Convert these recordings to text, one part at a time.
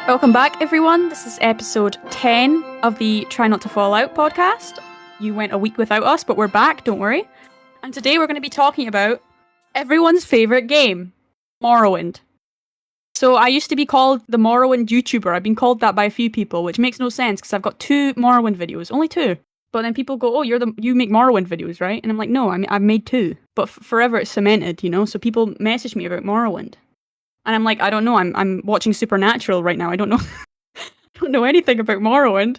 Welcome back, everyone. This is episode 10 of the Try Not to Fall Out podcast. You went a week without us, but we're back, don't worry. And today we're going to be talking about everyone's favourite game, Morrowind. So I used to be called the Morrowind YouTuber. I've been called that by a few people, which makes no sense because I've got 2 Morrowind videos, only 2. But then people go, oh, you make Morrowind videos, right? And I'm like, no, I've made 2. But forever it's cemented, you know? So people message me about Morrowind. And I'm like, I don't know. I'm watching Supernatural right now. I don't know. I don't know anything about Morrowind.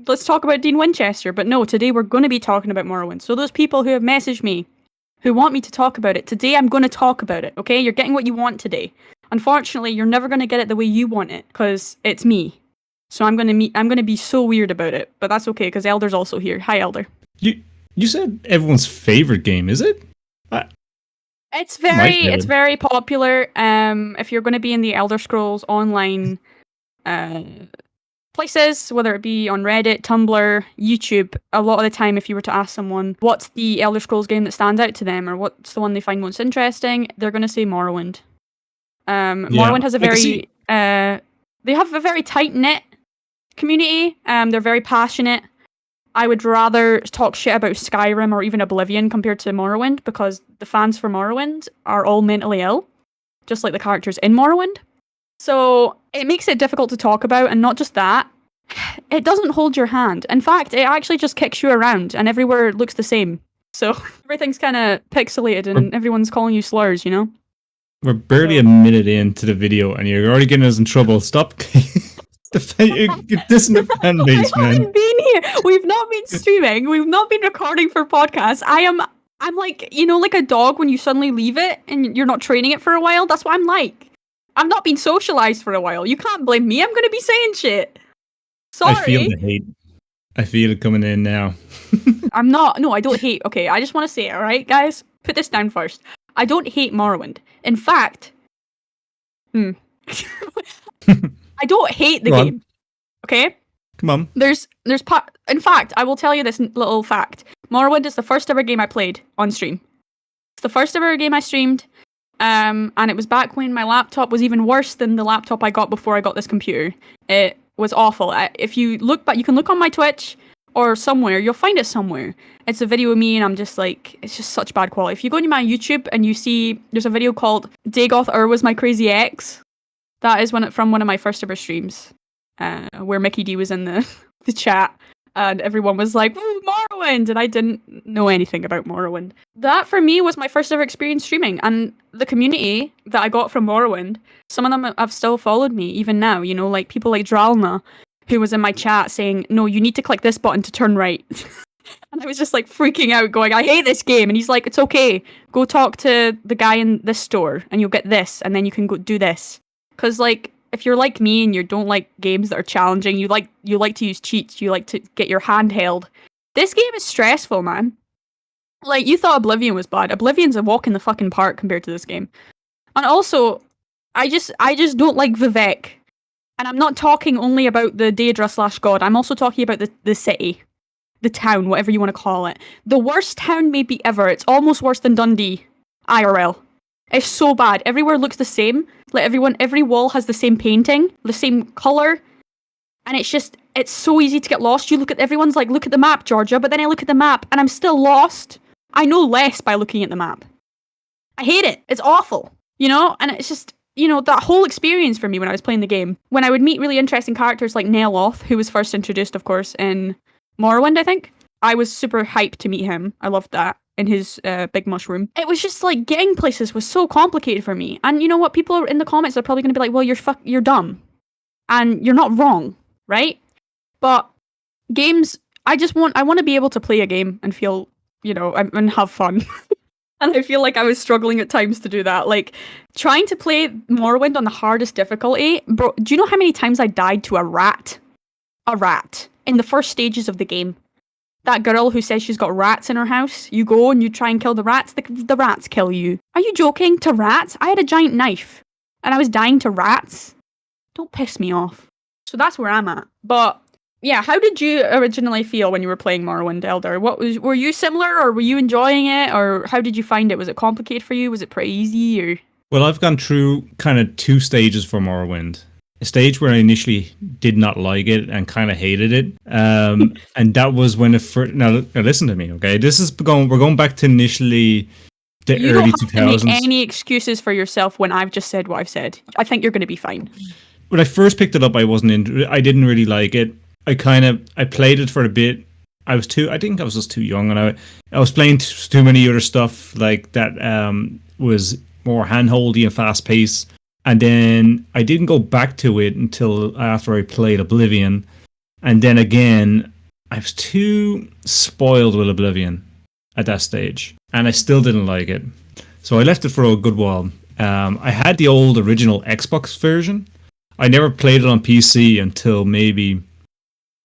Let's talk about Dean Winchester. But no, today we're going to be talking about Morrowind. So those people who have messaged me, who want me to talk about it, today I'm going to talk about it. Okay, you're getting what you want today. Unfortunately, you're never going to get it the way you want it because it's me. So I'm going to be so weird about it. But that's okay because Elder's also here. Hi, Elder. You said everyone's favorite game, is it? It's very popular. If you're going to be in the Elder Scrolls Online places, whether it be on Reddit, Tumblr, YouTube, a lot of the time, if you were to ask someone what's the Elder Scrolls game that stands out to them, or what's the one they find most interesting, they're going to say Morrowind. Morrowind has a very they have a very tight knit community. They're very passionate. I would rather talk shit about Skyrim or even Oblivion compared to Morrowind because the fans for Morrowind are all mentally ill, just like the characters in Morrowind. So it makes it difficult to talk about, and not just that, it doesn't hold your hand. In fact, it actually just kicks you around, and everywhere looks the same. So everything's kind of pixelated, and everyone's calling you slurs, you know? We're barely a minute into the video, and you're already getting us in trouble. Stop. You're dissing the fan base, man. I haven't been here. We've not been streaming. We've not been recording for podcasts. I'm like, you know, like a dog when you suddenly leave it and you're not training it for a while. That's what I'm like. I've not been socialized for a while. You can't blame me. I'm going to be saying shit. Sorry. I feel the hate. I feel it coming in now. I'm not. No, I don't hate. Okay, I just want to say it, all right, guys? Put this down first. I don't hate Morrowind. In fact, I don't hate the game. Okay? Come on. In fact, I will tell you this little fact. Morrowind is the first ever game I played on stream. It's the first ever game I streamed, and it was back when my laptop was even worse than the laptop I got before I got this computer. It was awful. If you look back, you can look on my Twitch or somewhere. You'll find it somewhere. It's a video of me, and I'm just like, it's just such bad quality. If you go into my YouTube and you see, there's a video called Dagoth was my crazy ex. That is from one of my first ever streams, where Mickey D was in the chat, and everyone was like, "Ooh, Morrowind!" and I didn't know anything about Morrowind. That, for me, was my first ever experience streaming, and the community that I got from Morrowind, some of them have still followed me, even now, you know, like people like Dralna, who was in my chat saying, "No, you need to click this button to turn right." And I was just like freaking out, going, "I hate this game," and he's like, "It's okay, go talk to the guy in this store, and you'll get this, and then you can go do this." Because, like, if you're like me and you don't like games that are challenging, you like to use cheats, you like to get your hand held. This game is stressful, man. Like, you thought Oblivion was bad. Oblivion's a walk in the fucking park compared to this game. And also, I just don't like Vivek. And I'm not talking only about the Daedra /God. I'm also talking about the city. The town, whatever you want to call it. The worst town maybe ever. It's almost worse than Dundee. IRL. It's so bad. Everywhere looks the same. Like every wall has the same painting, the same colour. And it's so easy to get lost. Everyone's like, look at the map, Georgia. But then I look at the map and I'm still lost. I know less by looking at the map. I hate it. It's awful. You know? And it's just, you know, that whole experience for me when I was playing the game. When I would meet really interesting characters like Neloth, who was first introduced, of course, in Morrowind, I think. I was super hyped to meet him. I loved that. In his big mushroom. It was just like getting places was so complicated for me. And you know what? People in the comments are probably going to be like, well, you're dumb. And you're not wrong, right? But games, I want to be able to play a game and feel, you know, and have fun. And I feel like I was struggling at times to do that. Like, trying to play Morrowind on the hardest difficulty, bro, do you know how many times I died to a rat? A rat. In the first stages of the game. That girl who says she's got rats in her house, you go and you try and kill the rats, the rats kill you. Are you joking? To rats? I had a giant knife, and I was dying to rats? Don't piss me off. So that's where I'm at. But, yeah, how did you originally feel when you were playing Morrowind, Elder? Were you similar, or were you enjoying it, or how did you find it? Was it complicated for you? Was it pretty easy, or...? Well, I've gone through kind of 2 stages for Morrowind. a stage where I initially did not like it and kind of hated it. And that was when it first. Now listen to me, okay? We're going back to initially the You early don't have to make 2000s. any excuses for yourself when I've just said what I've said. I think you're going to be fine. When I first picked it up, I didn't really like it. I played it for a bit. I think I was just too young, and I was playing too many other stuff like that. Was more handholdy and fast paced. And then I didn't go back to it until after I played Oblivion. And then again, I was too spoiled with Oblivion at that stage. And I still didn't like it. So I left it for a good while. I had the old original Xbox version. I never played it on PC until maybe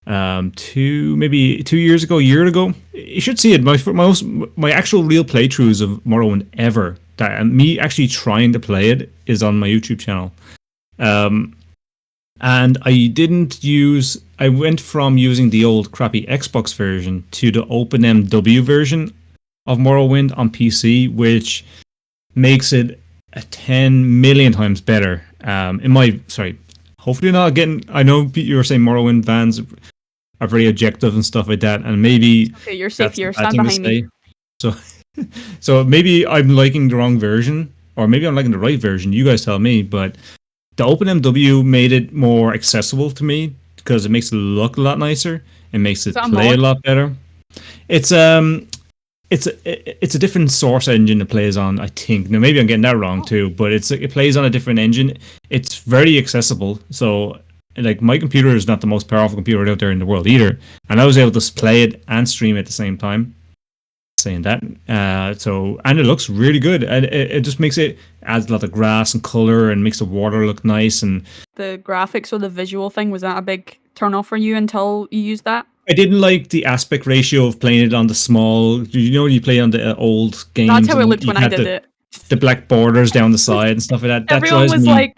2 years ago, a year ago. You should see it. My actual real playthroughs of Morrowind ever, that me actually trying to play it, is on my YouTube channel. And I went from using the old crappy Xbox version to the OpenMW version of Morrowind on PC, which makes it 10 million times better. Hopefully not getting. I know you were saying Morrowind fans are very objective and stuff like that, and maybe Okay, you're safe that's here. a bad Stand thing to behind me. say. So, so maybe I'm liking the wrong version, or maybe I'm liking the right version. You guys tell me. But the OpenMW made it more accessible to me because it makes it look a lot nicer. It makes it play a lot better. It's a different source engine it plays on, I think. Now maybe I'm getting that wrong too, but it plays on a different engine. It's very accessible. So like my computer is not the most powerful computer out there in the world either, and I was able to play it and stream it at the same time. Saying that, and it looks really good, and it just adds a lot of grass and color and makes the water look nice. And the graphics or the visual thing, was that a big turn off for you until you used that? I didn't like the aspect ratio of playing it on the small. You know, when you play on the old games. That's how it looked when I did it. The black borders down the side and stuff like that.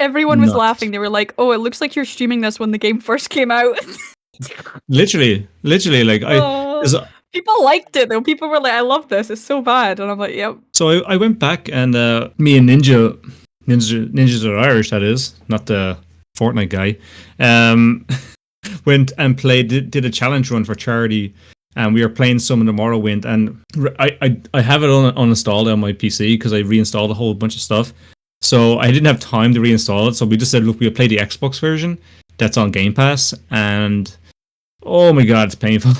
Everyone was laughing. They were like, "Oh, it looks like you're streaming this when the game first came out." literally, like people liked it though. People were like, "I love this. It's so bad," and I'm like, "Yep." So I went back and me and Ninjas are Irish. That is not the Fortnite guy. Went and did a challenge run for charity, and we were playing some of the Morrowind, and I have it uninstalled on my PC because I reinstalled a whole bunch of stuff, so I didn't have time to reinstall it. So we just said, look, we'll play the Xbox version that's on Game Pass, and oh my god, it's painful.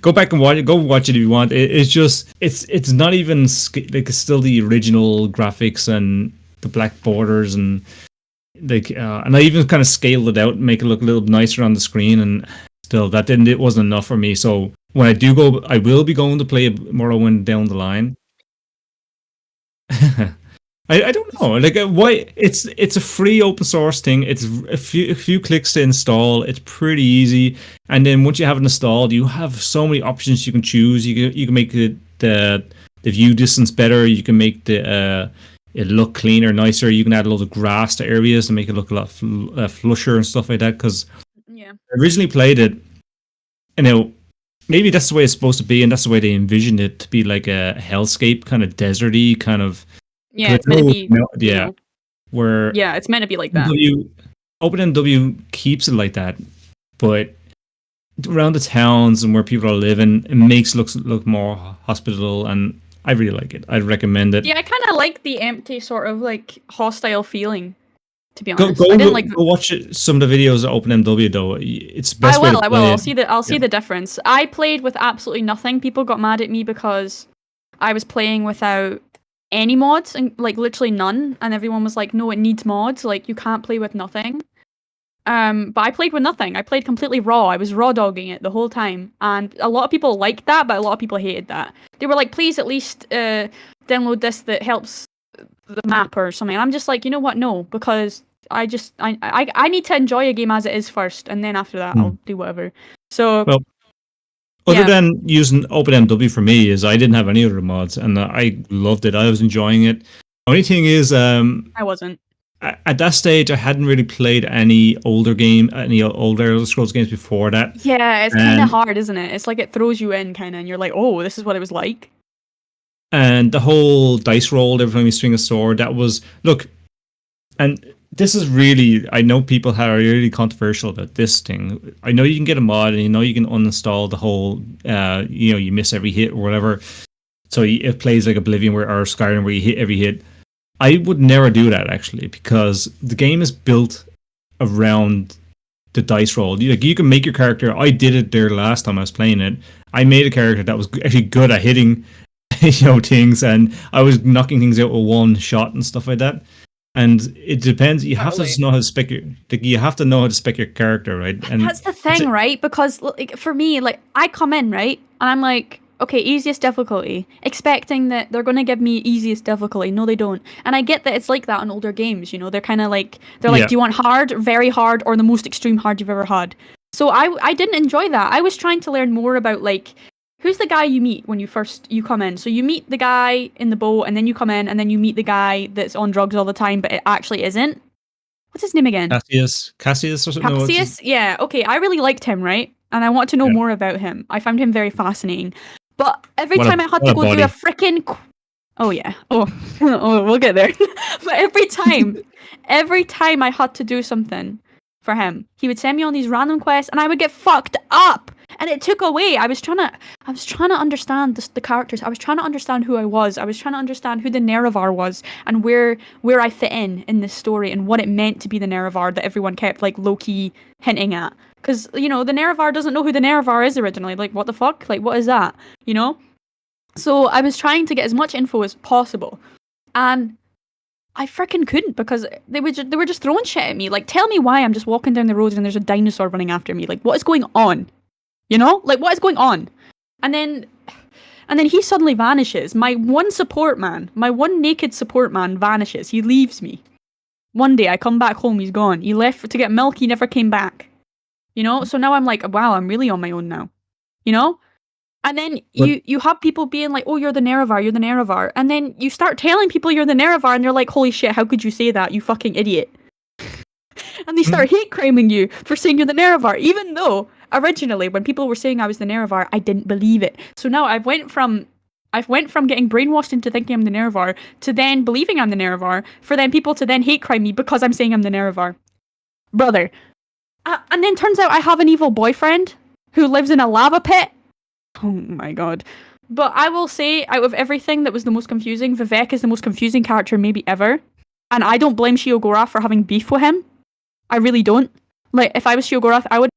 Go back and watch it. Go watch it if you want. It's not even like, it's still the original graphics and the black borders and and I even kind of scaled it out and make it look a little nicer on the screen, and still it wasn't enough for me. So when I do go, I will be going to play Morrowind down the line. I don't know, like why it's a free open source thing. It's a few clicks to install. It's pretty easy, and then once you have it installed, you have so many options you can choose. You can make the view distance better. You can make it look cleaner, nicer. You can add a lot of grass to areas to make it look a lot flusher and stuff like that. Because I originally played it, maybe that's the way it's supposed to be, and that's the way they envisioned it to be, like a hellscape, kind of deserty, kind of. Yeah, it's meant to be. Where it's meant to be like that. OpenMW keeps it like that, but around the towns and where people are living, it makes it look more hospitable, and I really like it. I'd recommend it. Yeah, I kind of like the empty sort of like hostile feeling. To be honest, I didn't go watch some of the videos of OpenMW though. It's the best way to play. I will. I'll see the difference. I played with absolutely nothing. People got mad at me because I was playing without any mods, and like literally none. And everyone was like, "No, it needs mods. Like you can't play with nothing." But I played with nothing. I played completely raw. I was raw dogging it the whole time, and a lot of people liked that, but a lot of people hated that. They were like, "Please, at least download this that helps the map or something." And I'm just like, you know what? No, because I need to enjoy a game as it is first, and then after that, I'll do whatever. So, other than using OpenMW for me, is I didn't have any other mods, and I loved it. I was enjoying it. Only thing is, I wasn't. At that stage, I hadn't really played any older Elder Scrolls games before that. Yeah, it's kind of hard, isn't it? It's like it throws you in, kind of, and you're like, oh, this is what it was like. And the whole dice roll every time you swing a sword, that was... Look, and this is really, I know people are really controversial about this thing. I know you can get a mod, and you know you can uninstall the whole, you miss every hit or whatever. So it plays like Oblivion or Skyrim where you hit every hit. I would never do that actually, because the game is built around the dice roll. You can make your character. I did it there last time I was playing it. I made a character that was actually good at hitting, things, and I was knocking things out with one shot and stuff like that. And it depends. You have to just know how to spec you have to know how to spec your character, right? And that's the thing, right? Because like, for me, like I come in, right, and I'm like, okay, easiest difficulty, expecting that they're going to give me easiest difficulty. No, they don't. And I get that it's like that in older games, they're kind of like, do you want hard, very hard, or the most extreme hard you've ever had? So I didn't enjoy that. I was trying to learn more about, like, who's the guy you meet when you come in? So you meet the guy in the boat, and then you come in, and then you meet the guy that's on drugs all the time, but it actually isn't. What's his name again? Cassius or something? Cassius? Yeah, okay. I really liked him, right? And I want to know more about him. I found him very fascinating. But every time I had to go do a freaking... Oh, yeah. Oh, we'll get there. But every time I had to do something for him, he would send me on these random quests, and I would get fucked up. And it took away. I was trying to understand the characters. I was trying to understand who I was. I was trying to understand who the Nerevar was, and where I fit in this story, and what it meant to be the Nerevar that everyone kept, like, low-key hinting at. Because, the Nerevar doesn't know who the Nerevar is originally. Like, what the fuck? Like, what is that? So I was trying to get as much info as possible. And I freaking couldn't, because they were just throwing shit at me. Like, tell me why I'm just walking down the road and there's a dinosaur running after me. Like, what is going on? Like, what is going on? And then he suddenly vanishes. My one naked support man vanishes. He leaves me. One day I come back home, he's gone. He left to get milk, he never came back. So now I'm like, wow, I'm really on my own now. And then you have people being like, oh, you're the Nerevar. And then you start telling people you're the Nerevar, and they're like, holy shit, how could you say that, you fucking idiot? And they start hate criming you for saying you're the Nerevar, even though originally when people were saying I was the Nerevar, I didn't believe it. So now I've went from getting brainwashed into thinking I'm the Nerevar to then believing I'm the Nerevar, for then people to then hate crime me because I'm saying I'm the Nerevar. Brother. And then turns out I have an evil boyfriend who lives in a lava pit. Oh my god. But I will say, out of everything that was the most confusing, Vivek is the most confusing character maybe ever. And I don't blame Sheogorath for having beef with him. I really don't. Like, if I was Sheogorath, I would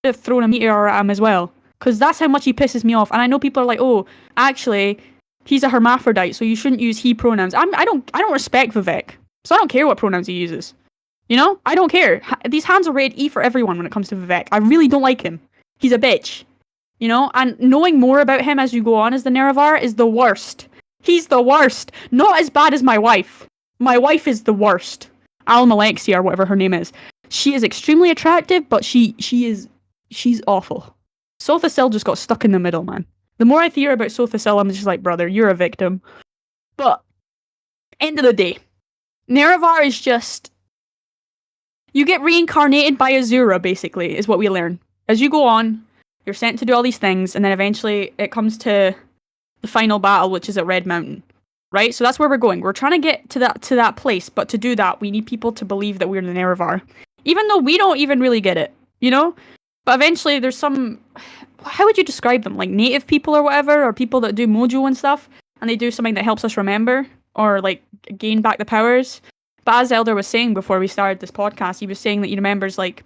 have thrown a meteor at him as well. Because that's how much he pisses me off. And I know people are like, oh, actually, he's a hermaphrodite, so you shouldn't use he pronouns. I don't respect Vivek. So I don't care what pronouns he uses. I don't care. These hands are rated E for everyone when it comes to Vivek. I really don't like him. He's a bitch. And knowing more about him as you go on as the Nerevar is the worst. He's the worst. Not as bad as my wife. My wife is the worst. Almalexia, or whatever her name is. She is extremely attractive, but she's awful. Sothasil just got stuck in the middle, man. The more I hear about Sothasil, I'm just like, brother, you're a victim. But, end of the day, Nerevar is just... You get reincarnated by Azura, basically, is what we learn. As you go on, you're sent to do all these things, and then eventually it comes to the final battle, which is at Red Mountain. Right? So that's where we're going. We're trying to get to that place, but to do that, we need people to believe that we're the Nerevar. Even though we don't even really get it, But eventually there's some... How would you describe them? Like native people or whatever? Or people that do mojo and stuff? And they do something that helps us remember? Or, like, gain back the powers? But as Elder was saying before we started this podcast, he was saying that he remembers, like,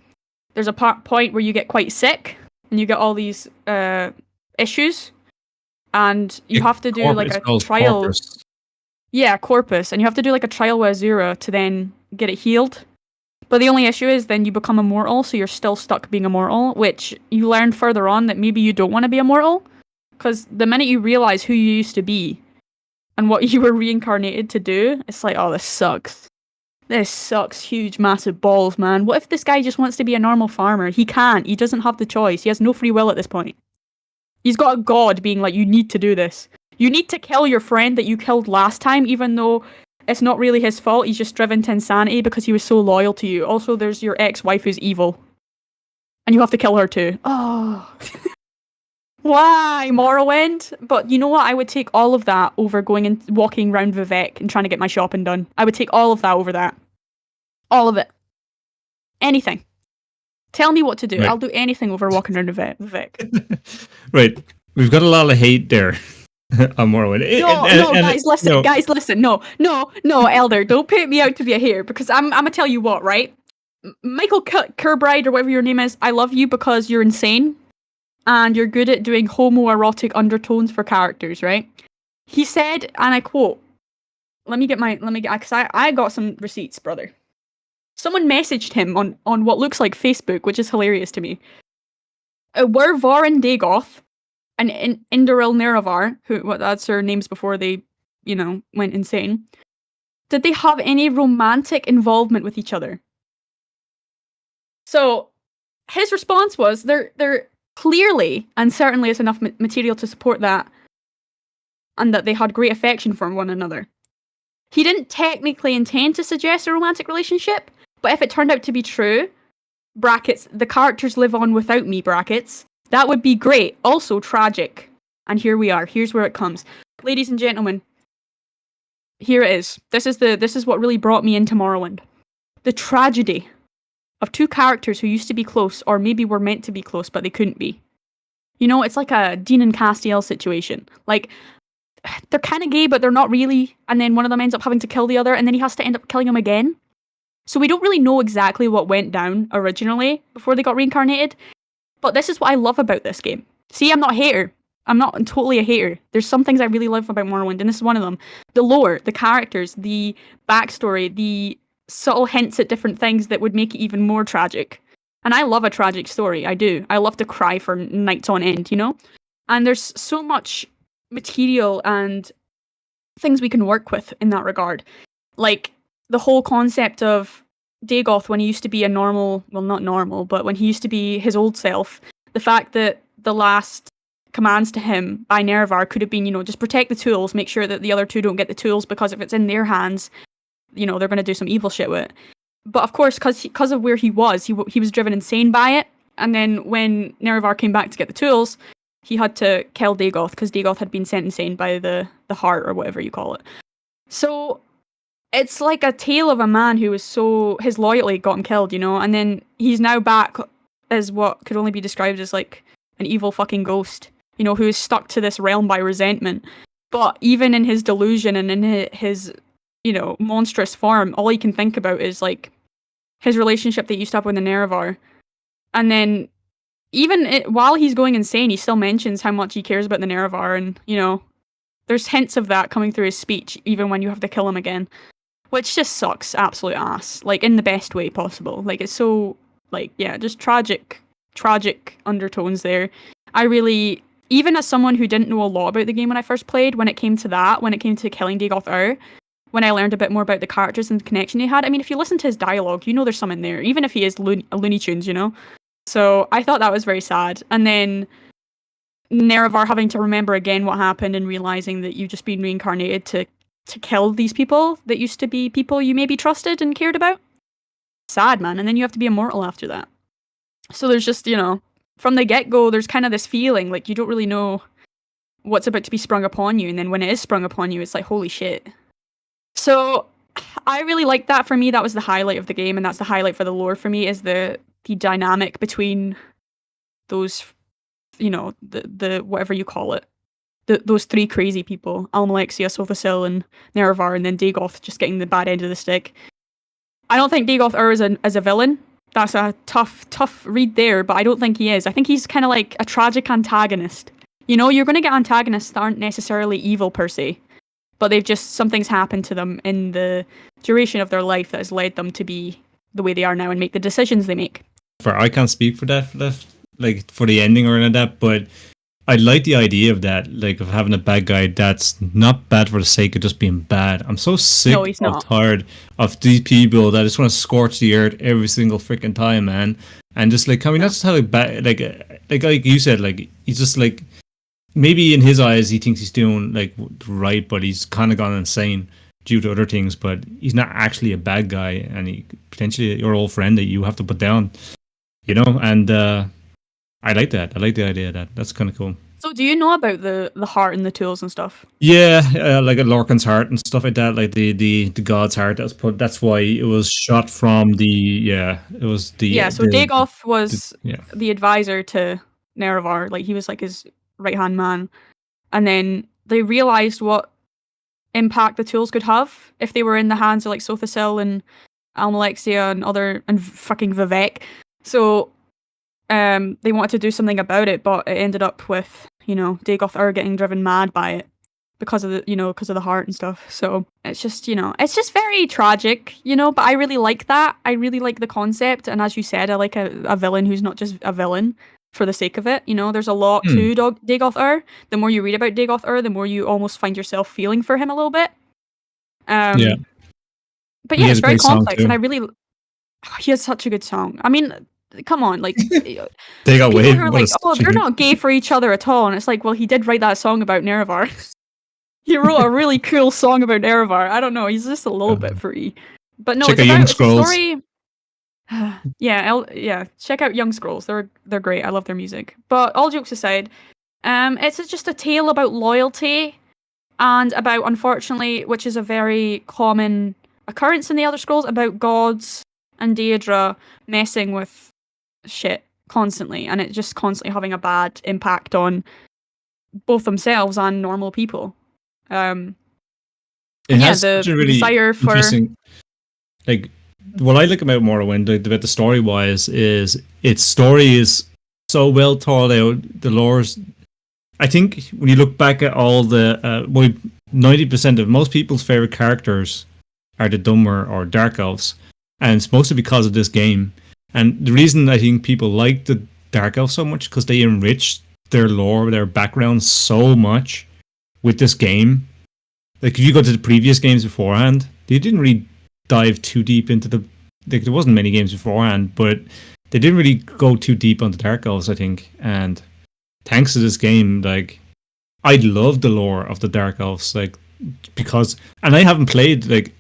there's a point where you get quite sick, and you get all these issues, and you have to do, like, a trial... Corpus. Yeah, Corpus. And you have to do, like, a trial with Azura to then get it healed. But the only issue is then you become immortal, so you're still stuck being immortal, which you learn further on that maybe you don't want to be immortal. Because the minute you realize who you used to be and what you were reincarnated to do, it's like, oh, this sucks. This sucks huge, massive balls, man. What if this guy just wants to be a normal farmer? He can't. He doesn't have the choice. He has no free will at this point. He's got a god being like, you need to do this. You need to kill your friend that you killed last time, even though it's not really his fault. He's just driven to insanity because he was so loyal to you. Also, there's your ex-wife who's evil. And you have to kill her too. Oh. Why, Morrowind? But you know what? I would take all of that over going and walking around Vivek and trying to get my shopping done. I would take all of that over that. All of it. Anything. Tell me what to do. Right. I'll do anything over walking around the Vic. Right. We've got a lot of hate there on Morrowind. No, guys, listen. Guys, listen. No, Elder, don't paint me out to be a hater, because I'm gonna tell you what, right? Michael Kirkbride, or whatever your name is, I love you because you're insane, and you're good at doing homoerotic undertones for characters, right? He said, and I quote, because I got some receipts, brother. Someone messaged him on what looks like Facebook, which is hilarious to me. Were Vorin Dagoth and Indoril Nerevar, that's their names before they, went insane, did they have any romantic involvement with each other? So his response was, they're clearly, and certainly it's enough material to support that, and that they had great affection for one another. He didn't technically intend to suggest a romantic relationship, but if it turned out to be true, brackets, the characters live on without me, brackets, that would be great. Also tragic. And here we are. Here's where it comes. Ladies and gentlemen, here it is. This is what really brought me into Morrowind. The tragedy of two characters who used to be close, or maybe were meant to be close, but they couldn't be. It's like a Dean and Castiel situation. Like, they're kind of gay, but they're not really. And then one of them ends up having to kill the other, and then he has to end up killing him again. So we don't really know exactly what went down originally before they got reincarnated. But this is what I love about this game. See, I'm not a hater. I'm not totally a hater. There's some things I really love about Morrowind, and this is one of them. The lore, the characters, the backstory, the subtle hints at different things that would make it even more tragic. And I love a tragic story. I do. I love to cry for nights on end, And there's so much material and things we can work with in that regard. Like, the whole concept of Dagoth when he used to be a normal, well, not normal, but when he used to be his old self, the fact that the last commands to him by Nerevar could have been, just protect the tools, make sure that the other two don't get the tools, because if it's in their hands, they're going to do some evil shit with it. But of course, because of where he was driven insane by it, and then when Nerevar came back to get the tools, he had to kill Dagoth, because Dagoth had been sent insane by the heart, or whatever you call it. So it's like a tale of a man who was his loyalty got him killed, and then he's now back as what could only be described as like an evil fucking ghost, who is stuck to this realm by resentment. But even in his delusion and in his, monstrous form, all he can think about is like his relationship that he used to have with the Nerevar. And then even while he's going insane, he still mentions how much he cares about the Nerevar, and, there's hints of that coming through his speech, even when you have to kill him again. Which just sucks absolute ass, like, in the best way possible. Like, it's so, like, yeah, just tragic undertones there. I really, even as someone who didn't know a lot about the game when I first played, when it came to killing Dagoth, when I learned a bit more about the characters and the connection he had, I mean, if you listen to his dialogue, there's some in there, even if he is Looney Tunes, So I thought that was very sad. And then Nerevar having to remember again what happened and realizing that you've just been reincarnated to kill these people that used to be people you maybe trusted and cared about. Sad, man. And then you have to be immortal after that. So there's just, from the get-go, there's kind of this feeling like you don't really know what's about to be sprung upon you. And then when it is sprung upon you, it's like, holy shit. So I really liked that. For me, that was the highlight of the game. And that's the highlight for the lore for me, is the dynamic between those, the whatever you call it. Those three crazy people, Almalexia, Sothosil, and Nerevar, and then Dagoth just getting the bad end of the stick. I don't think Dagoth is a villain. That's a tough read there, but I don't think he is. I think he's kind of like a tragic antagonist. You're going to get antagonists that aren't necessarily evil per se, but something's happened to them in the duration of their life that has led them to be the way they are now and make the decisions they make. I can't speak for that, like for the ending or any of that, but I like the idea of that, like, of having a bad guy that's not bad for the sake of just being bad. I'm so sick tired of these people that just want to scorch the earth every single freaking time, man. And just like, that's how bad, like you said, like, he's just like, maybe in his eyes he thinks he's doing like right, but he's kind of gone insane due to other things. But he's not actually a bad guy, and he potentially your old friend that you have to put down, And I like that. I like the idea of that. That's kind of cool. So do you know about the heart and the tools and stuff? Yeah, like a Lorcan's heart and stuff like that, like the god's heart that was put. That's why it was shot from the. Yeah, it was Yeah, so Dagoth was yeah. the advisor to Nerevar, like he was like his right hand man. And then they realized what impact the tools could have if they were in the hands of like Sothasil and Almalexia and other and fucking Vivek. So they wanted to do something about it, but it ended up with, Dagoth getting driven mad by it because of the heart and stuff. So it's just, it's just very tragic, but I really like that. I really like the concept. And as you said, I like a villain who's not just a villain for the sake of it. There's a lot to Dagoth. The more you read about Dagoth, the more you almost find yourself feeling for him a little bit. Yeah. But He yeah, has it's a very great song, complex, and too. I really he has such a good song. I mean, come on, like They got people way. who are What a like, oh, they're stupid- not gay for each other at all, and it's like, well, he did write that song about Nerevar. He wrote a really cool song about Nerevar. I don't know, he's just a little bit free, but no, Check out Young it's a Scrolls. story. Yeah, check out Young Scrolls. They're great. I love their music. But all jokes aside, it's just a tale about loyalty and about, unfortunately, which is a very common occurrence in the Elder Scrolls, about gods and Daedra messing with shit constantly, and it just constantly having a bad impact on both themselves and normal people. It And yeah, has the such a really desire for interesting. Like, what I like about Morrowind, like, about the story wise, is its story is so well thought out. The lore's. I think when you look back at all the 90% of most people's favorite characters are the Dummer or Dark Elves, and it's mostly because of this game. And the reason I think people like the Dark Elves so much because they enrich their lore, their background so much with this game. Like if you go to the previous games beforehand, they didn't really dive too deep into the. Like there wasn't many games beforehand, but they didn't really go too deep on the Dark Elves, I think. And thanks to this game, like I love the lore of the Dark Elves, like because, and I haven't played like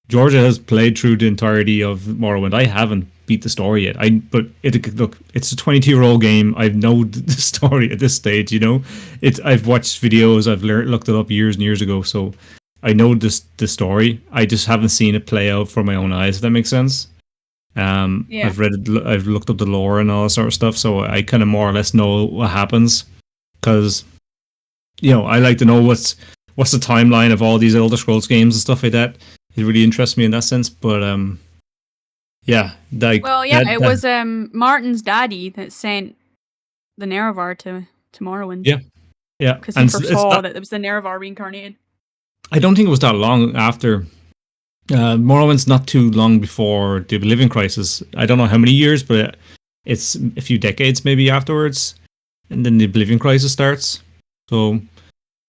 Georgia has played through the entirety of Morrowind. I haven't beat the story yet. But look, it's a 22-year-old game. I know the story at this stage. I've watched videos. I've looked it up years and years ago, so I know the story. I just haven't seen it play out for my own eyes. If that makes sense. Yeah. I've read it. I've looked up the lore and all that sort of stuff, so I kind of more or less know what happens. Because I like to know what's the timeline of all these Elder Scrolls games and stuff like that. It really interests me in that sense, but yeah, like it was Martin's daddy that sent the Nerevar to Morrowind. Yeah, because he foresaw that it was the Nerevar reincarnated. I don't think it was that long after. Morrowind's not too long before the Oblivion Crisis. I don't know how many years, but it's a few decades maybe afterwards, and then the Oblivion Crisis starts. So,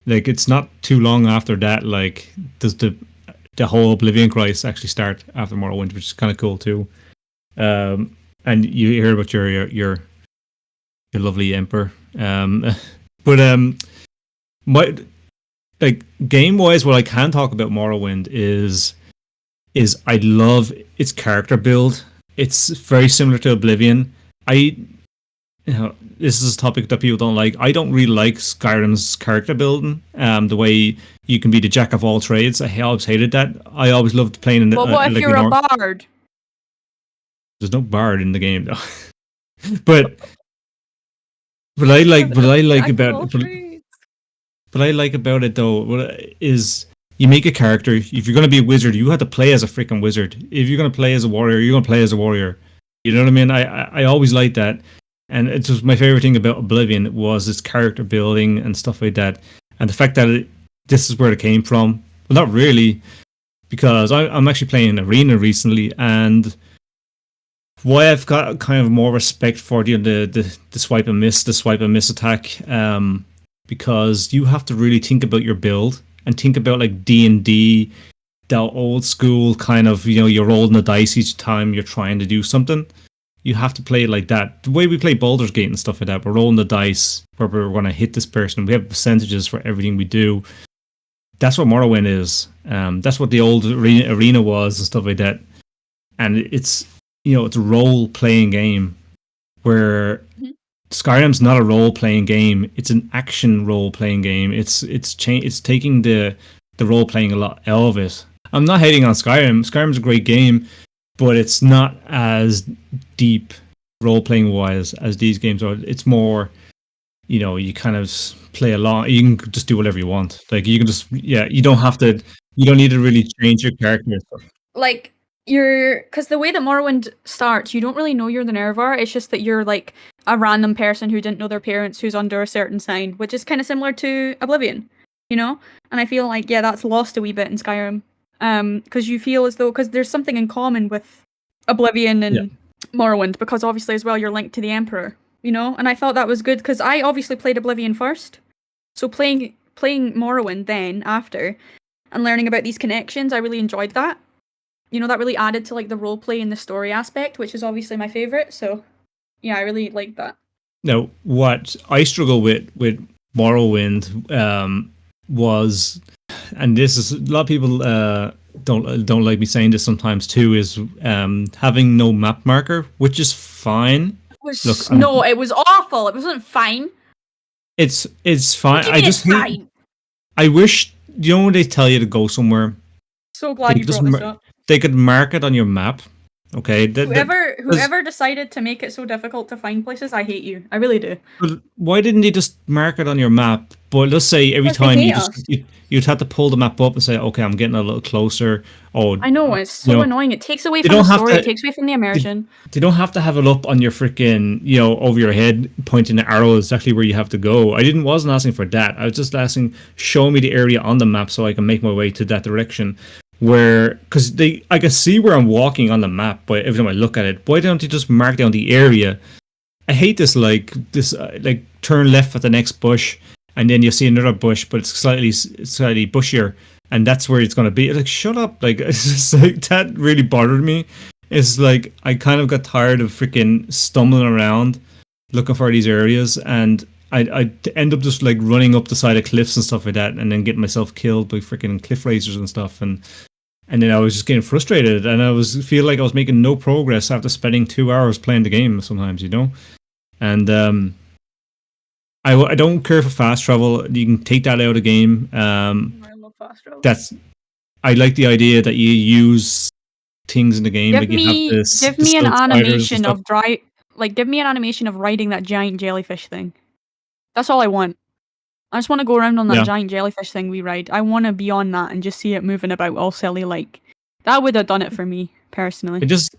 like, it's not too long after that. Like, does the whole Oblivion Crisis actually start after Morrowind, which is kind of cool too. And you hear about your lovely emperor. But my like game wise, what I can talk about Morrowind is I love its character build. It's very similar to Oblivion. This is a topic that people don't like. I don't really like Skyrim's character building. The way you can be the jack of all trades. I always hated that. I always loved playing in the. Well, what if you're a bard? There's no bard in the game though. but I like about it though is you make a character. If you're going to be a wizard, you have to play as a freaking wizard. If you're going to play as a warrior, you're going to play as a warrior. You know what I mean? I always liked that. And it's just my favorite thing about Oblivion was its character building and stuff like that. And the fact that this is where it came from. Well, not really, because I'm actually playing Arena recently, and why I've got kind of more respect for the swipe and miss attack, because you have to really think about your build and think about like D&D, that old school kind of, you're rolling the dice each time you're trying to do something. You have to play it like that. The way we play Baldur's Gate and stuff like that, we're rolling the dice where we're going to hit this person. We have percentages for everything we do. That's what Morrowind is. That's what the old arena was and stuff like that. And it's it's a role-playing game where Skyrim's not a role playing game. It's an action role playing game. It's taking the role playing a lot out of it. I'm not hating on Skyrim. Skyrim's a great game, but it's not as deep role playing wise as these games are. It's more, you kind of play along. You can just do whatever you want. Like you can just, you don't have to. You don't need to really change your character. Like because the way that Morrowind starts, you don't really know you're the Nervar. It's just that you're like a random person who didn't know their parents who's under a certain sign, which is kind of similar to Oblivion, And I feel like that's lost a wee bit in Skyrim, because you feel as though because there's something in common with Oblivion and Morrowind, because obviously as well you're linked to the Emperor, and I thought that was good because I obviously played Oblivion first, so playing Morrowind then after and learning about these connections, I really enjoyed that. That really added to like the role play and the story aspect, which is obviously my favorite. So, yeah, I really liked that. Now, what I struggle with Morrowind was, and this is a lot of people don't like me saying this sometimes too, is having no map marker, which is fine. It was awful. It wasn't fine. It's fine. Fine. I wish when they tell you to go somewhere. So glad you brought this up. They could mark it on your map. Okay. Whoever decided to make it so difficult to find places, I hate you. I really do. But why didn't they just mark it on your map? But let's say every time you'd have to pull the map up and say, okay, I'm getting a little closer. Oh, I know, it's so annoying. It takes away from the story. It takes away from the immersion. They don't have to have it up on your freaking, over your head, pointing the arrow exactly where you have to go. Wasn't asking for that. I was just asking, show me the area on the map so I can make my way to that direction. Because I can see where I'm walking on the map, but every time I look at it, why don't they just mark down the area? I hate this, like turn left at the next bush, and then you see another bush, but it's slightly bushier, and that's where it's going to be. Like, shut up! Like, it's just like that really bothered me. It's like I kind of got tired of freaking stumbling around looking for these areas, and I end up just like running up the side of cliffs and stuff like that, and then getting myself killed by freaking cliff racers and stuff, and then I was just getting frustrated, and I feel like I was making no progress after spending 2 hours playing the game sometimes, and I don't care for fast travel. You can take that out of the game. I love fast travel. I like the idea that you use things in the game. Give me an animation of give me an animation of riding that giant jellyfish thing. That's all I want. I just want to go around on that giant jellyfish thing we ride. I want to be on that and just see it moving about all silly like. That would have done it for me, personally. This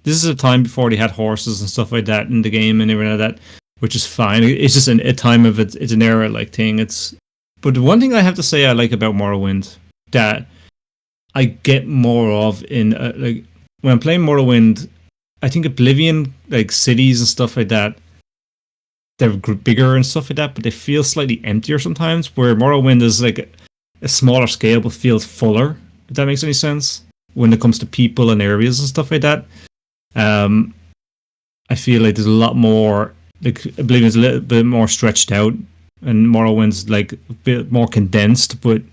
is a time before they had horses and stuff like that in the game and everything like that, which is fine. It's just a time of it. It's an era like thing. But the one thing I have to say I like about Morrowind that I get more of in like when I'm playing Morrowind, I think Oblivion, like cities and stuff like that, they're bigger and stuff like that, but they feel slightly emptier sometimes, where Morrowind is like a smaller scale but feels fuller, if that makes any sense, when it comes to people and areas and stuff like that. I feel like there's a lot more, like Oblivion's a little bit more stretched out, and Morrowind's like a bit more condensed, but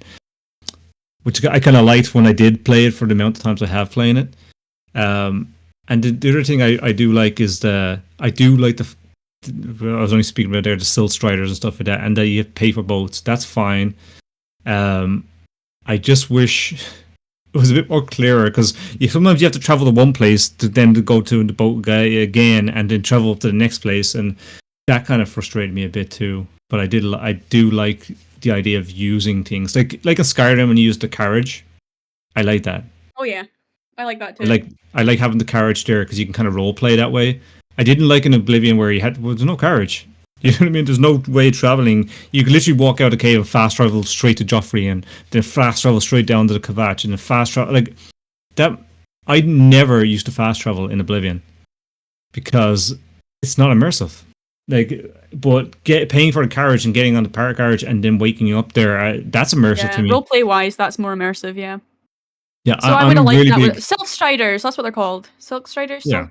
which I kind of liked when I did play it for the amount of times I have playing it. And the other thing I do like is I was only speaking about there the Silt Striders and stuff like that, and that you pay for boats. That's fine. I just wish it was a bit more clearer, because sometimes you have to travel to one place to go to the boat guy again, and then travel up to the next place, and that kind of frustrated me a bit too. But I do like the idea of using things like in Skyrim when you use the carriage. I like that. Oh yeah, I like that too. I like having the carriage there because you can kind of role play that way. I didn't like in Oblivion where there's no carriage. You know what I mean? There's no way of traveling. You could literally walk out of the cave and fast travel straight to Joffrey, and then fast travel straight down to the Kvatch, and then fast travel like that. I never used to fast travel in Oblivion because it's not immersive. But paying for the carriage and getting on the park carriage and then waking you up there, that's immersive to me. Roleplay wise, that's more immersive. Yeah. Yeah. So I would have liked that with Silk Striders. That's what they're called. Silk Striders. Yeah.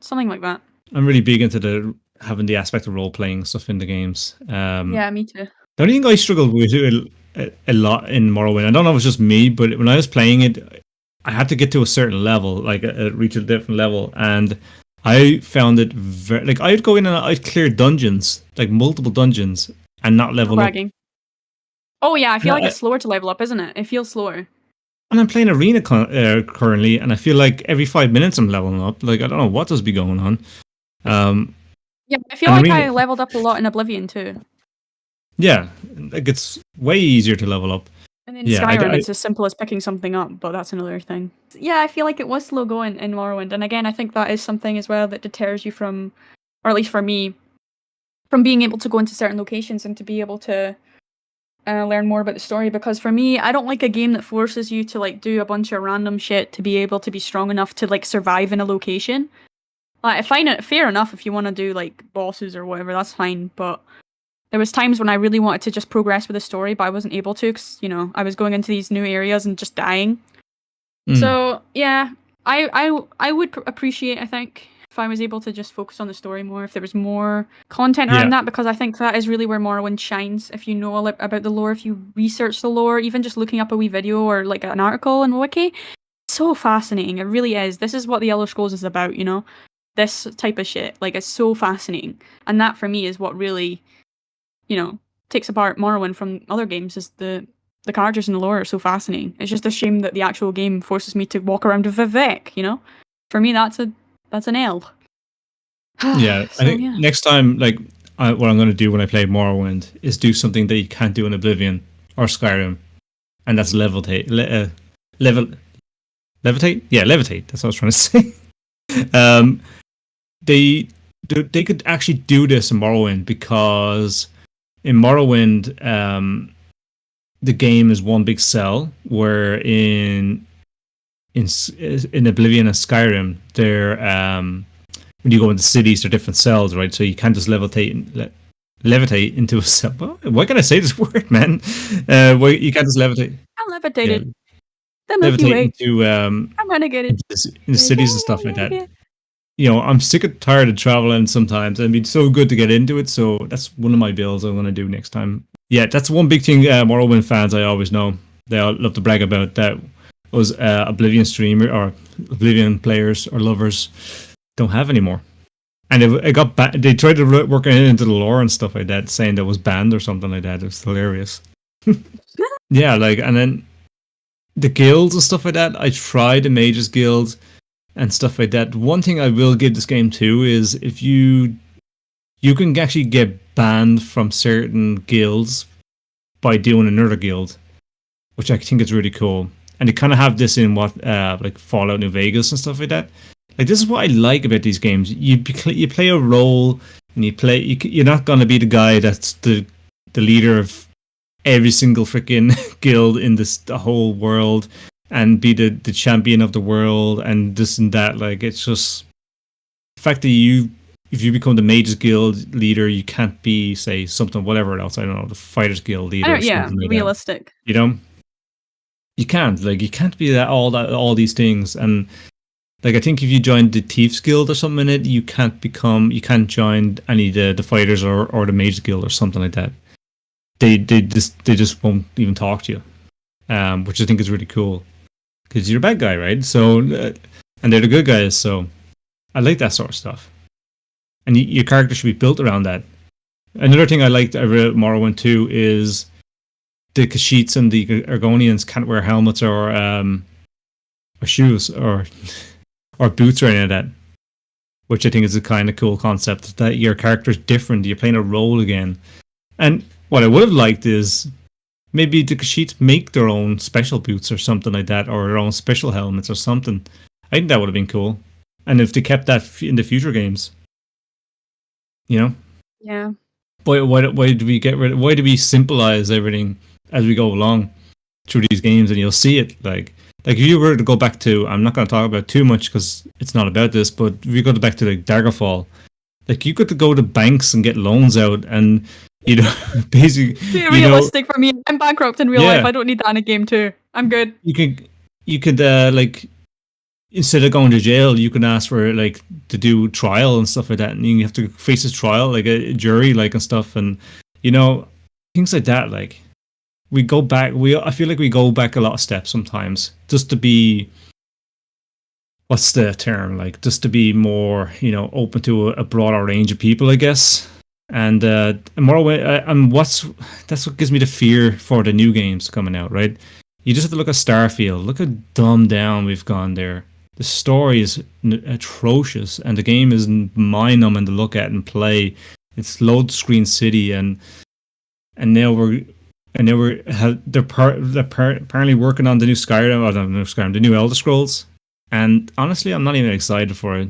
Something like that. I'm really big into having the aspect of role playing stuff in the games. Yeah, me too. The only thing I struggled with a lot in Morrowind, I don't know if it's just me, but when I was playing it, I had to get to a certain level, reach a different level, and I found it very like I'd go in and I'd clear dungeons, like multiple dungeons, and not No level up. bragging. Oh yeah, I And, feel like it's slower to level up, isn't it? It feels slower. and I'm playing arena currently, and I feel like every 5 minutes I'm leveling up. Like I don't know what does be going on. Um, Yeah, I feel and like arena, I leveled up a lot in Oblivion too. yeah, like it's way easier to level up. And in Yeah, Skyrim, it's as simple as picking something up, but that's another thing. Yeah, I feel like it was slow going in Morrowind, and again, I think that is something as well that deters you from, or at least for me, from being able to go into certain locations and to be able to learn more about the story. Because for me, I don't like a game that forces you to like do a bunch of random shit to be able to be strong enough to like survive in a location. Like, I find it fair enough if you want to do like bosses or whatever, that's fine, but there was times when I really wanted to just progress with the story, but I wasn't able to because, you know, I was going into these new areas and just dying. mm, So, yeah, I would appreciate, I think, if I was able to just focus on the story more, if there was more content yeah, around that, because I think that is really where Morrowind shines. If you know a about the lore, if you research the lore, even just looking up a wee video or like an article in Wiki, so fascinating. It really is. This is what the Elder Scrolls is about, you know? This type of shit. Like, it's so fascinating. And that, for me, is what really, you know, takes apart Morrowind from other games, is the characters and the lore are so fascinating. It's just a shame that the actual game forces me to walk around with Vivek, you know? For me, that's an L. yeah. I So, think yeah. next time, like, what I'm going to do when I play Morrowind is do something that you can't do in Oblivion or Skyrim, and that's level levitate. Yeah, levitate. That's what I was trying to say. um, they they could actually do this in Morrowind because in Morrowind, the game is one big cell, where in Oblivion and Skyrim, they're when you go into cities, they're different cells, right? So you can't just levitate into a cell. Why can't I say this word, man? Why you can't just levitate? I'm Yeah, levitated. The Milky levitate Way. into I'm renegated. into Yeah, yeah, cities and stuff like yeah, that. yeah. You know, I'm sick and tired of traveling sometimes. I mean, it's so good to get into it. So that's one of my builds I'm going to do next time. Yeah, that's one big thing Morrowind fans I always know. They all love to brag about that was Oblivion streamer or Oblivion players or lovers don't have anymore. And it got they tried to work it into the lore and stuff like that, saying that it was banned or something like that. It was hilarious. Yeah, like, and then the guilds and stuff like that. I tried the Mages Guild and stuff like that. One thing I will give this game too is if you can actually get banned from certain guilds by doing another guild, which I think is really cool. And they kind of have this in what like Fallout New Vegas and stuff like that. Like, this is what I like about these games. You play a role, and you're not gonna be the guy that's the leader of every single freaking guild in the whole world and be the champion of the world and this and that. Like, it's just the fact that if you become the Mages Guild leader, you can't be, say, something, whatever else, I don't know, the Fighters Guild I leader or don't, yeah, something like that. realistic. You know? You can't. Like, you can't be all these things. And like, I think if you join the Thieves Guild or something in it, you can't join any of the fighters or the Mages Guild or something like that. They just won't even talk to you, which I think is really cool because you're a bad guy, right? So, and they're the good guys. So, I like that sort of stuff, and your character should be built around that. Another thing I liked about Morrowind too is the Kashyyyks and the Argonians can't wear helmets or shoes or boots or any of that, which I think is a kind of cool concept that your character is different. You're playing a role again, and what I would have liked is maybe the Kashyyyks make their own special boots or something like that, or their own special helmets or something. I think that would have been cool. And if they kept that in the future games, you know, Yeah. why do we get rid? Why do we symbolize everything as we go along through these games? And you'll see it like if you were to go back to, I'm not going to talk about too much because it's not about this, but if you go back to like Daggerfall, like you could go to banks and get loans out and. You know, basically, Realistic for me. I'm bankrupt in real life. yeah, I don't need that in a game too. I'm good. you could like instead of going to jail, you can ask for like to do trial and stuff like that, and you have to face a trial like a jury, like and stuff, and you know things like that. Like we go back, I feel like we go back a lot of steps sometimes just to be what's the term, like, just to be more, open to a broader range of people, I guess. And Morrowind, and that's what gives me the fear for the new games coming out, right? You just have to look at Starfield. Look how dumbed down we've gone there. The story is atrocious, and the game is mind-numbing to look at and play. It's load screen city, and now they're apparently working on the new Skyrim, or the new Elder Scrolls. And honestly, I'm not even excited for it.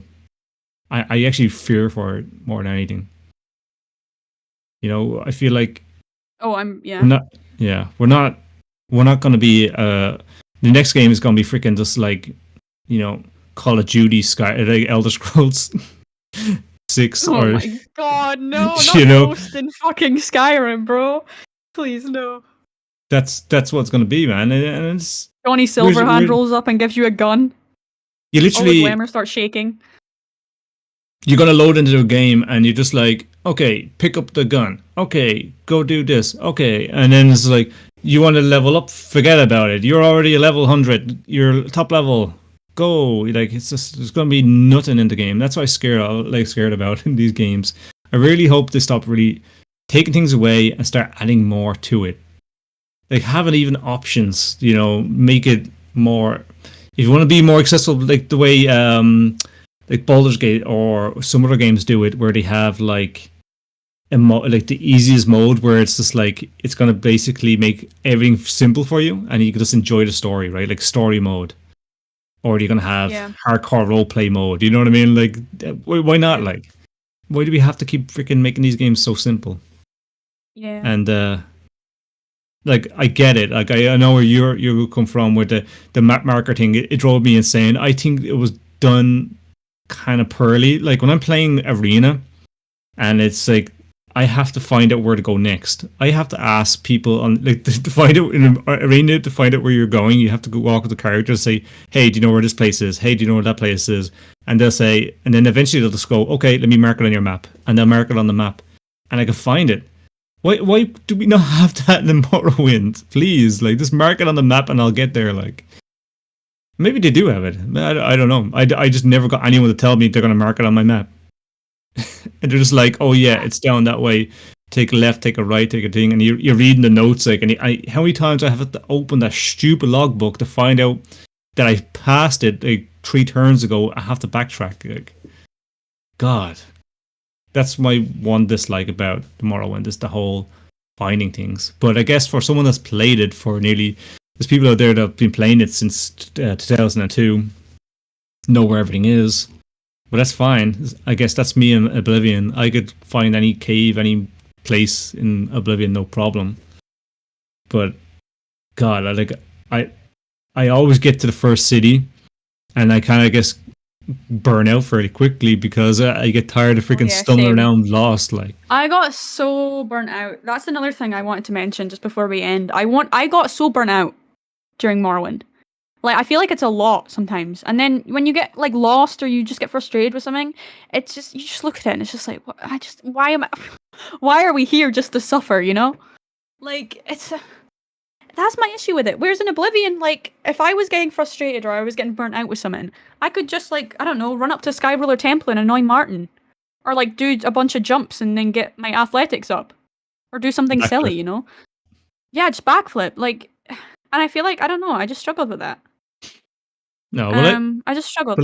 I actually fear for it more than anything. I feel like yeah. We're not going to be the next game is going to be freaking just like, Call of Duty like Elder Scrolls 6 Oh or my god, no, not Ghost in fucking Skyrim, bro. Please no. That's what it's going to be, man. And it's Johnny Silverhand rolls up and gives you a gun. You literally All the glamour starts shaking. You're gonna load into a game and you're just like, okay, pick up the gun. Okay, go do this. Okay, and then it's like, you want to level up? Forget about it. You're already a level 100. You're top level. Go. Like, it's just, there's gonna be nothing in the game. That's what I'm scared about in these games. I really hope they stop really taking things away and start adding more to it. Like, having even options. Make it more. If you want to be more accessible, like the way like Baldur's Gate or some other games do it, where they have like like the easiest mode, where it's just like, it's gonna basically make everything simple for you, and you can just enjoy the story, right? Like story mode, or you're gonna have hardcore roleplay mode. You know what I mean? Like, why not? Like, why do we have to keep freaking making these games so simple? Yeah. And like, I get it. Like, I know where you come from with the map marker thing. It drove me insane. I think it was done kind of poorly. Like, when I'm playing Arena, and it's like, I have to find out where to go next. I have to ask people on, like, to find out in Arena, to find out where you're going. You have to go walk with the character and say, hey, do you know where this place is? Hey, do you know where that place is? And they'll say, and then eventually they'll just go, okay, let me mark it on your map. And they'll mark it on the map, and I can find it. Why do we not have that in Morrowind? Please, like, just mark it on the map and I'll get there. Like, maybe they do have it. I don't know. I just never got anyone to tell me they're going to mark it on my map. And they're just like, oh yeah, it's down that way. Take a left, take a right, take a thing. And you're reading the notes. Like, and how many times I have to open that stupid logbook to find out that I passed it like 3 turns ago. I have to backtrack. Like, God. That's my one dislike about the Morrowind, is the whole finding things. But I guess for someone that's played it for there's people out there that have been playing it since 2002, know where everything is. But that's fine. I guess that's me in Oblivion. I could find any cave, any place in Oblivion, no problem. But God, I always get to the first city, and I kind of guess burn out fairly quickly because I get tired of freaking stumbling around lost. Like, I got so burnt out. That's another thing I wanted to mention just before we end. I got so burnt out during Morrowind. Like, I feel like it's a lot sometimes. And then when you get like lost or you just get frustrated with something, it's just, you just look at it and it's just like, why are we here just to suffer, Like, that's my issue with it. Whereas in Oblivion, like, if I was getting frustrated or I was getting burnt out with something, I could just, like, I don't know, run up to Skyruler Temple and annoy Martin. Or, like, do a bunch of jumps and then get my athletics up. Or do something silly, Yeah, just backflip. Like, and I feel like, I don't know, I just struggled with that. No, I just struggled.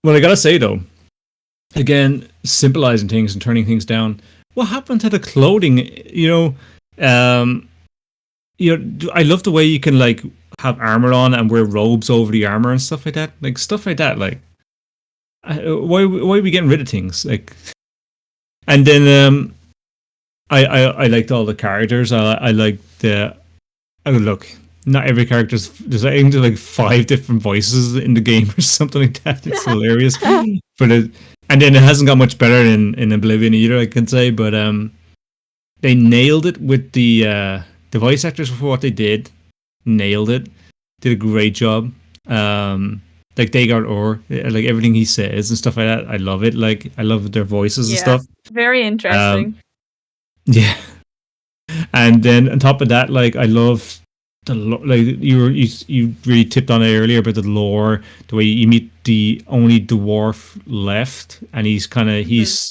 Well, I gotta say, though, again, symbolizing things and turning things down, what happened to the clothing, I love the way you can, like, have armor on and wear robes over the armor and stuff like that. Like, stuff like that. Like, why are we getting rid of things? Like, and then I liked all the characters. I liked the. Oh, look, not every character's. There's, I think, there's like 5 different voices in the game or something like that. It's hilarious. But and then it hasn't got much better in Oblivion either, I can say. But they nailed it with the voice actors for what they did. Nailed it. Did a great job. Like Dagar Orr, like everything he says and stuff like that. I love it. Like, I love their voices and stuff. Very interesting. Yeah. And then on top of that, like, I love like you really tipped on it earlier about the lore, the way you meet the only dwarf left, and he's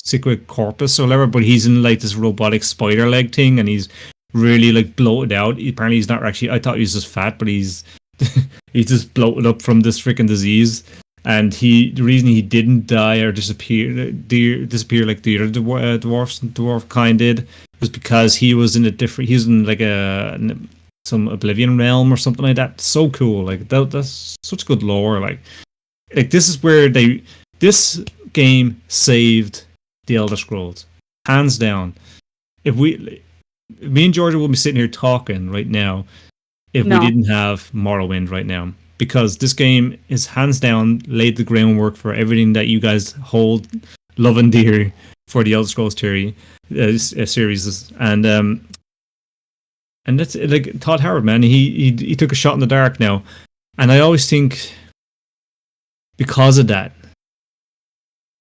sick with corpus or whatever, but he's in like this robotic spider leg thing, and he's really like bloated out. Apparently, he's not actually. I thought he was just fat, but he's he's just bloated up from this freaking disease. And the reason he didn't die or disappear like the other dwarf kind did, was because he was in like some Oblivion realm or something like that. So cool, like that's such good lore. Like this is where this game saved the Elder Scrolls, hands down. If me and Georgia will be sitting here talking right now, if we didn't have Morrowind right now, because this game is hands down laid the groundwork for everything that you guys hold, love and dear for the Elder Scrolls series, and that's like Todd Howard, man. He took a shot in the dark now, and I always think because of that,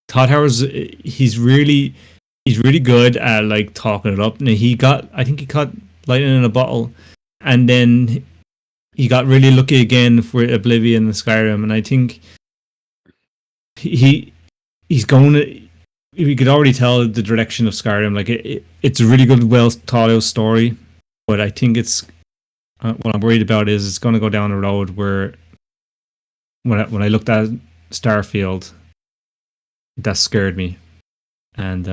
Todd Howard's he's really good at like talking it up. And I think he caught lightning in a bottle, and then he got really lucky again for Oblivion and Skyrim. And I think he's going to. You could already tell the direction of Skyrim. Like it's a really good, well thought out story. But I think it's what I'm worried about is it's going to go down a road where when I looked at Starfield, that scared me, and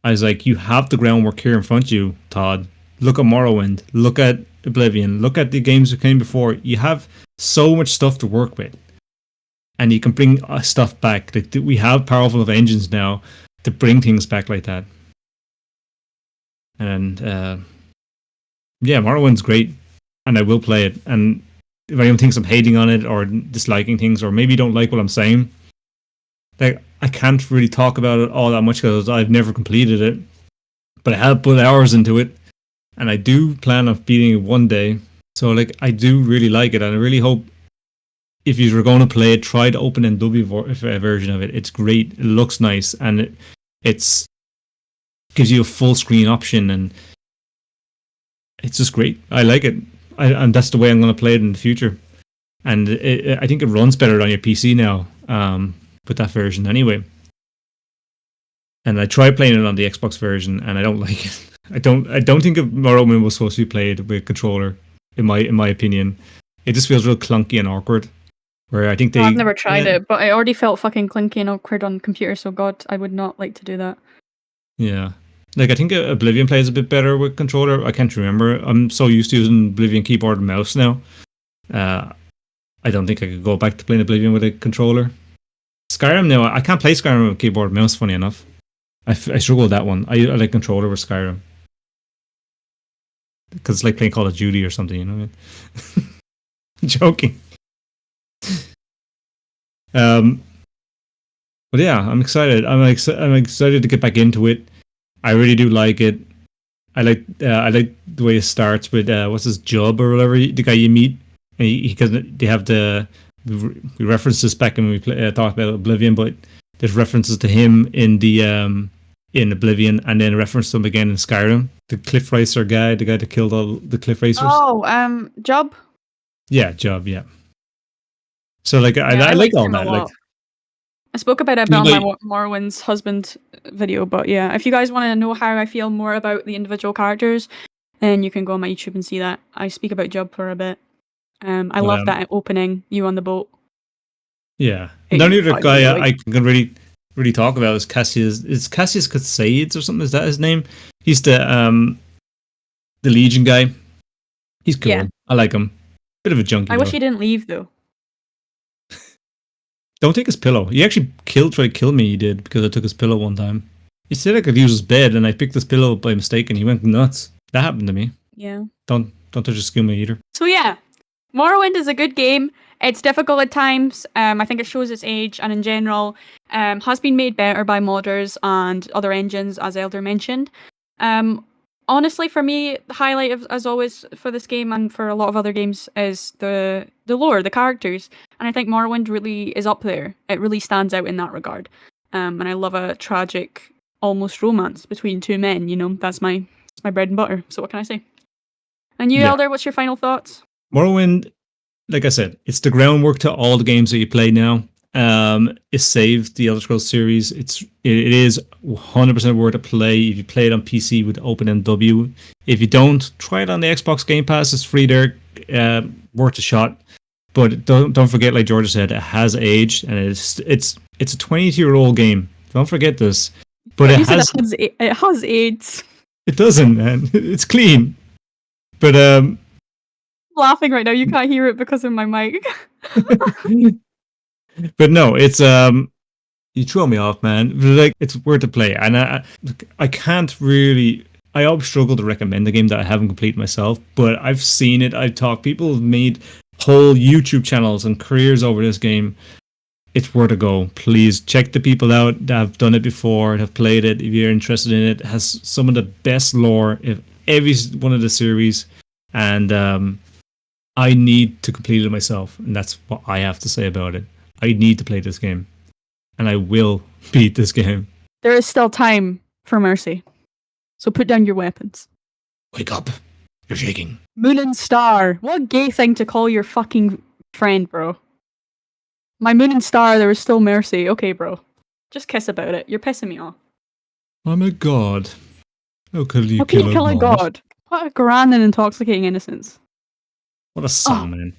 I was like, you have the groundwork here in front of you, Todd. Look at Morrowind, look at Oblivion, look at the games that came before. You have so much stuff to work with, and you can bring stuff back. Like we have powerful enough engines now to bring things back like that, and. Yeah, Morrowind's great, and I will play it. And if anyone thinks I'm hating on it or disliking things, or maybe don't like what I'm saying, like I can't really talk about it all that much because I've never completed it. But I have put hours into it, and I do plan on beating it one day. So like I do really like it, and I really hope if you're going to play it, try the OpenNW version of it. It's great. It looks nice, and it's gives you a full screen option, and it's just great. I like it, and that's the way I'm going to play it in the future. And I think it runs better on your PC now, with that version anyway. And I tried playing it on the Xbox version, and I don't like it. I don't think Morrowind was supposed to be played with controller, in my opinion. It just feels real clunky and awkward. Where I think I've never tried it, but I already felt fucking clunky and awkward on computer. So God, I would not like to do that. Yeah. Like, I think Oblivion plays a bit better with controller. I can't remember. I'm so used to using Oblivion keyboard and mouse now. I don't think I could go back to playing Oblivion with a controller. Skyrim, no, I can't play Skyrim with keyboard and mouse, funny enough. I struggle with that one. I like controller with Skyrim. Because it's like playing Call of Duty or something, you know what I mean? Joking. But yeah, I'm excited. I'm excited to get back into it. I really do like it. I like the way it starts with what's his Job or whatever, the guy you meet. And they have we referenced this back when we talked about Oblivion, but there's references to him in the in Oblivion, and then reference to him again in Skyrim. The cliff racer guy, the guy that killed all the cliff racers. Oh, Job. Yeah, Job. Yeah. So like I like all that. Like I spoke about it on my Morrowind's husband video, but yeah, if you guys want to know how I feel more about the individual characters, then you can go on my YouTube and see that. I speak about Job for a bit. I love that opening, you on the boat. Yeah. The only other guy I can really talk about is Cassius. Is Cassius Casades or something? Is that his name? He's the Legion guy. He's cool. Yeah. I like him. Bit of a junkie. I wish he didn't leave though. Don't take his pillow. He actually tried to kill me. He did, because I took his pillow one time. He said I could use his bed, and I picked his pillow by mistake, and he went nuts. That happened to me. Yeah. Don't touch a skooma either. So yeah, Morrowind is a good game. It's difficult at times. I think it shows its age, and in general, has been made better by modders and other engines, as Elder mentioned. Honestly, for me, the highlight as always for this game and for a lot of other games is the lore, the characters, and I think Morrowind really is up there. It really stands out in that regard, and I love a tragic, almost romance between two men. You know, that's my bread and butter. So what can I say? And you, Yeah. Elder, what's your final thoughts? Morrowind, like I said, it's the groundwork to all the games that you play now. It saved the Elder Scrolls series. It is 100% worth a play if you play it on PC with OpenMW. If you don't, try it on the Xbox Game Pass. It's free there. Worth a shot. But don't forget, like Georgia said, it has aged, and it's a 20-year-old game. Don't forget this. But You said it has AIDS. It doesn't, man. It's clean. But I'm laughing right now. You can't hear it because of my mic. but no, it's you throw me off, man. But, like, it's worth a play, and I can't really. I always struggle to recommend a game that I haven't completed myself, but I've seen it. I've talked. People have made whole YouTube channels and careers over this game. It's worth a go. Please check the people out that have done it before and have played it. If you're interested in it, it has some of the best lore of every one of the series, and I need to complete it myself, and that's what I have to say about it. I need to play this game, and I will beat this game. There is still time for mercy. So put down your weapons. Wake up. You're shaking. Moon and Star. What a gay thing to call your fucking friend, bro. My Moon and Star, there is still mercy. Okay, bro. Just kiss about it. You're pissing me off. I'm a god. How could you How can you kill a god? What a grand and intoxicating innocence. What a song, man.